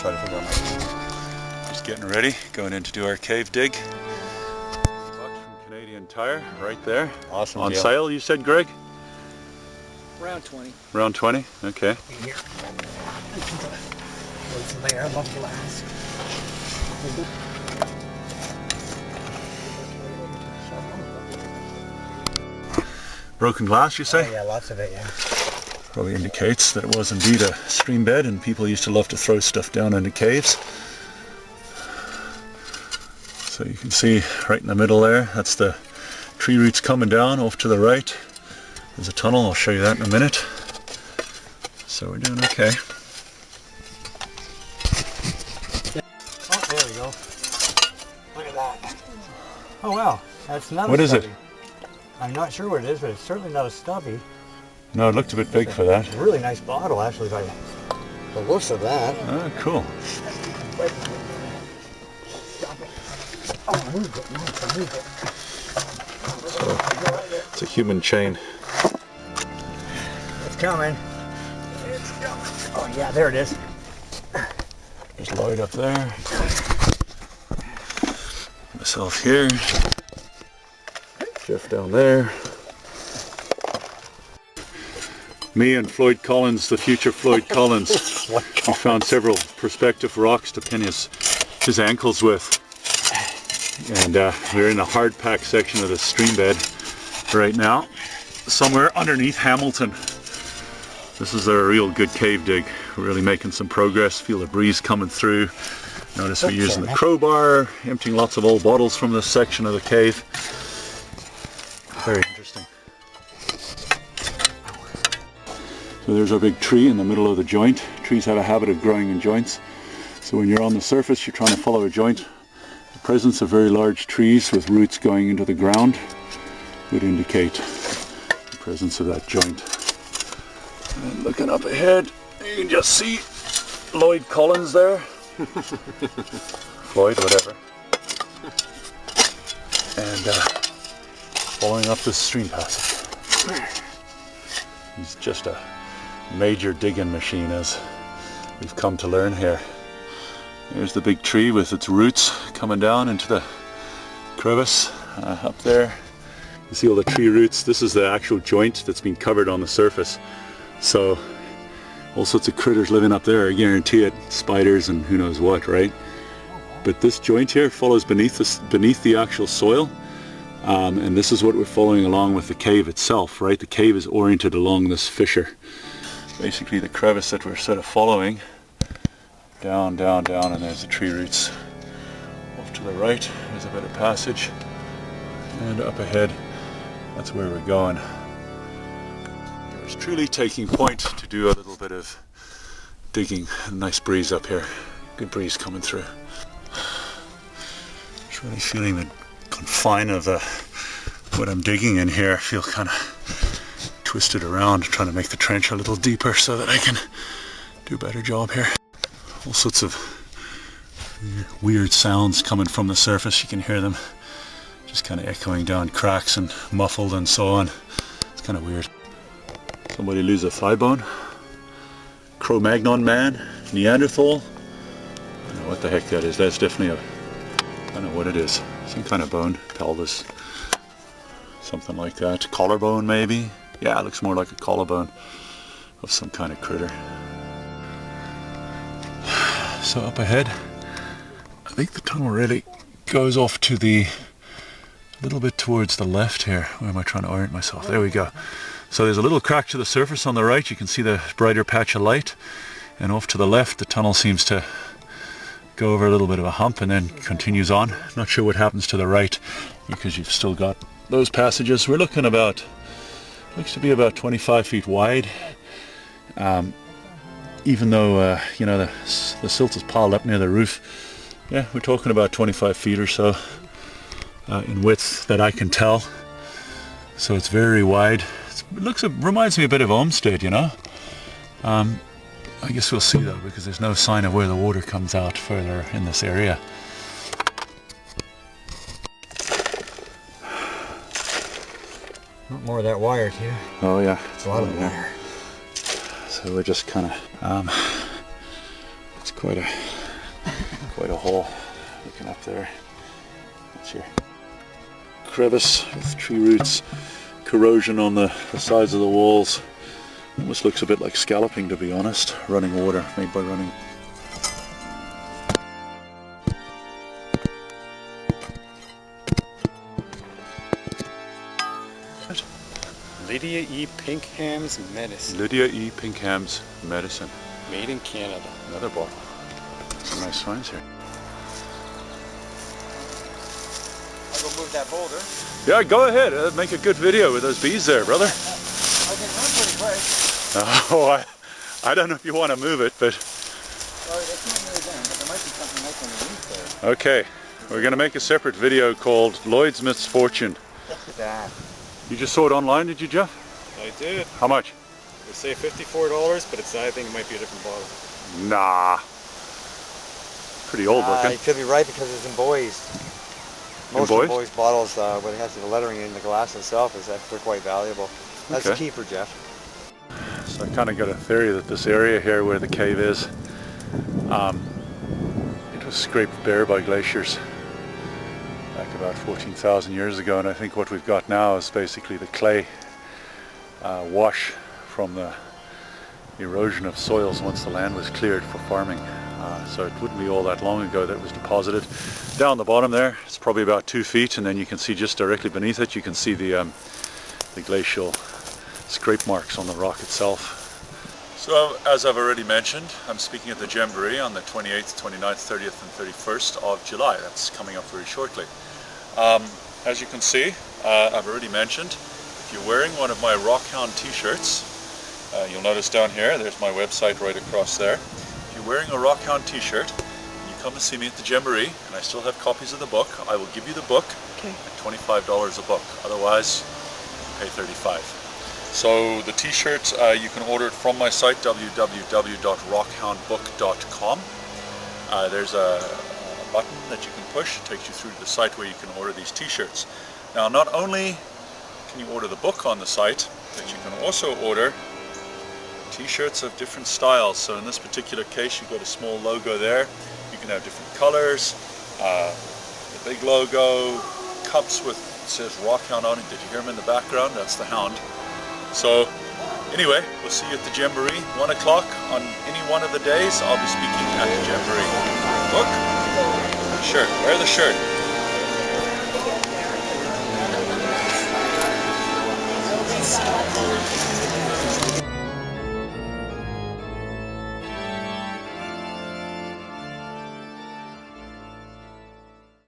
try to figure out my... Just getting ready, going in to do our cave dig. $1 from Canadian Tire, right there. Awesome On deal. sale, you said, Greg? Around 20. Around 20? Okay. Here. What's there? I love glass. Broken glass, you say? Oh, yeah, lots of it, yeah. Probably indicates that it was indeed a stream bed and people used to love to throw stuff down into caves. So you can see right in the middle there, that's the tree roots coming down. Off to the right there's a tunnel, I'll show you that in a minute. So we're doing okay. Oh, there we go. Look at that. Oh wow, that's not What a is stubby. it? I'm not sure what it is, but it's certainly not a stubby. No, it looked a bit big for that. It's a really nice bottle, actually, by the looks of that. Oh, cool. Oh, move it, move it. So, it's a human chain. It's coming. It's coming. Oh yeah, there it is. There's Lloyd up there. Myself here. Jeff down there. Me and Floyd Collins, the future Floyd Collins. We found several prospective rocks to pin his ankles with. And we're in the hard pack section of the stream bed right now, somewhere underneath Hamilton. This is a real good cave dig. We're really making some progress. Feel the breeze coming through. Notice we're using the crowbar, emptying lots of old bottles from this section of the cave. Very interesting. So there's our big tree in the middle of the joint. Trees have a habit of growing in joints. So when you're on the surface, you're trying to follow a joint. The presence of very large trees with roots going into the ground would indicate the presence of that joint. And looking up ahead, you can just see Lloyd Collins there. Floyd, whatever. And following up this stream passage. He's just a major digging machine, as we've come to learn here. There's the big tree with its roots coming down into the crevice up there. You see all the tree roots. This is the actual joint that's been covered on the surface. So all sorts of critters living up there, I guarantee it. Spiders and who knows what, right? But this joint here follows beneath the actual soil. And this is what we're following along with the cave itself, right? The cave is oriented along this fissure. Basically the crevice that we're sort of following. Down, down, down, and there's the tree roots. Off to the right, there's a bit of passage. And up ahead, that's where we're going. It's truly taking point to do a little bit of digging. A nice breeze up here. Good breeze coming through. Just really feeling the confine of what I'm digging in here. I feel kind of twisted around, trying to make the trench a little deeper so that I can do a better job here. All sorts of weird sounds coming from the surface. You can hear them just kind of echoing down cracks and muffled and so on. It's kind of weird. Somebody lose a thigh bone. Cro-Magnon man, Neanderthal. I don't know what the heck that is. That's definitely I don't know what it is. Some kind of bone, pelvis, something like that. Collarbone maybe? Yeah, it looks more like a collarbone of some kind of critter. So up ahead, I think the tunnel really goes off to a little bit towards the left here. Where am I trying to orient myself? There we go. So there's a little crack to the surface on the right. You can see the brighter patch of light. And off to the left, the tunnel seems to go over a little bit of a hump and then continues on. Not sure what happens to the right because you've still got those passages. We're looking looks to be about 25 feet wide. Even though, you know, the silt is piled up near the roof. Yeah, we're talking about 25 feet or so in width that I can tell. So it's very wide. It reminds me a bit of Olmsted, you know. I guess we'll see though, because there's no sign of where the water comes out further in this area. More of that wire too. Oh yeah, it's a lot of wire. So we're just kind of, it's quite a Quite a hole looking up there. That's your crevice with tree roots, corrosion on the sides of the walls. Almost looks a bit like scalloping, to be honest. Running water made by running. Lydia E. Pinkham's Medicine. Lydia E. Pinkham's Medicine. Made in Canada. Another bottle. Some nice signs here. I'll go move that boulder. Yeah, go ahead. Make a good video with those bees there, brother. I can run pretty quick. Oh, I don't know if you want to move it, but... Sorry, that's not really done, but there might be something else underneath there. Okay, we're going to make a separate video called Lloyd's Misfortune. Look at that. You just saw it online, did you, Jeff? I did. How much? They say $54, but I think it might be a different bottle. Nah. Pretty old looking. You could be right because it's embossed. Most Embossed? embossed bottles, when it has the lettering in the glass itself, is that they're quite valuable. That's a Okay. keeper, Jeff. So I kind of got a theory that this area here where the cave is, it was scraped bare by glaciers back about 14,000 years ago, and I think what we've got now is basically the clay wash from the erosion of soils once the land was cleared for farming. So it wouldn't be all that long ago that it was deposited. Down the bottom there, it's probably about 2 feet, and then you can see just directly beneath it, you can see the glacial scrape marks on the rock itself. So as I've already mentioned, I'm speaking at the Jamboree on the 28th, 29th, 30th and 31st of July. That's coming up very shortly. As you can see, I've already mentioned, if you're wearing one of my Rockhound t-shirts, you'll notice down here, there's my website right across there. If you're wearing a Rockhound t-shirt, and you come and see me at the Jamboree, and I still have copies of the book, I will give you the book at $25 a book. Otherwise, pay $35. So the t-shirt, you can order it from my site, www.rockhoundbook.com. There's a button that you can push, it takes you through to the site where you can order these t-shirts. Now, not only can you order the book on the site, but you can also order t-shirts of different styles. So in this particular case, you've got a small logo there. You can have different colors, the big logo, cups with, it says Rockhound on it. Did you hear him in the background? That's the hound. So anyway, we'll see you at the Jamboree, 1 o'clock on any one of the days. I'll be speaking at the Jamboree. Look, shirt, wear the shirt.